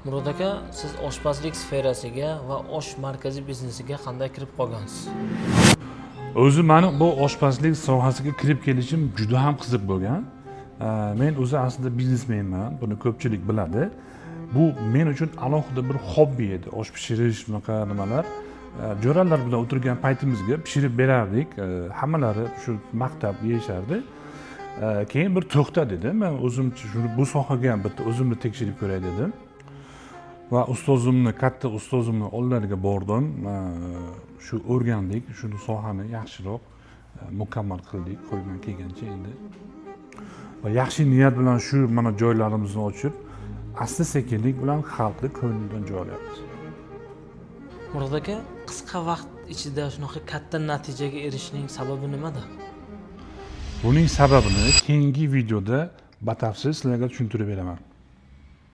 Murod aka, siz oshpazlik sferasiga va osh markazi biznesiga qanday kirib qolgansiz? O'zi meni bu oshpazlik sohasiga kirib kelishim juda ham qiziq bo'lgan. Men o'zi aslida biznesmenman, buni ko'pchilik biladi. Bu men uchun alohida bir hobbi edi. Osh pishirish bunaqa nimalar. Jo'ralar bilan o'tirgan paytimizga pishirib berardik. Hammalari shu maqtab yeyishardi. Keyin bir to'xta dedim. Men o'zim bu sohaga ham bitta o'zimni tekshirib ko'ray dedim. Va katta ustozimni oldilariga bordim. Shu o'rgandik, shu sohani yaxshiroq mukammal qildik qo'ldan kelgancha endi. Va yaxshi niyat bilan shu mana joylarimizni ochib, asta-sekinlik bilan xalqni ko'nglidan joylayapmiz. Murod aka, qisqa vaqt ichida shunaqa katta natijaga erishishning sababi nimada? Buning sababini keyingi videoda batafsil sizlarga tushuntirib beraman.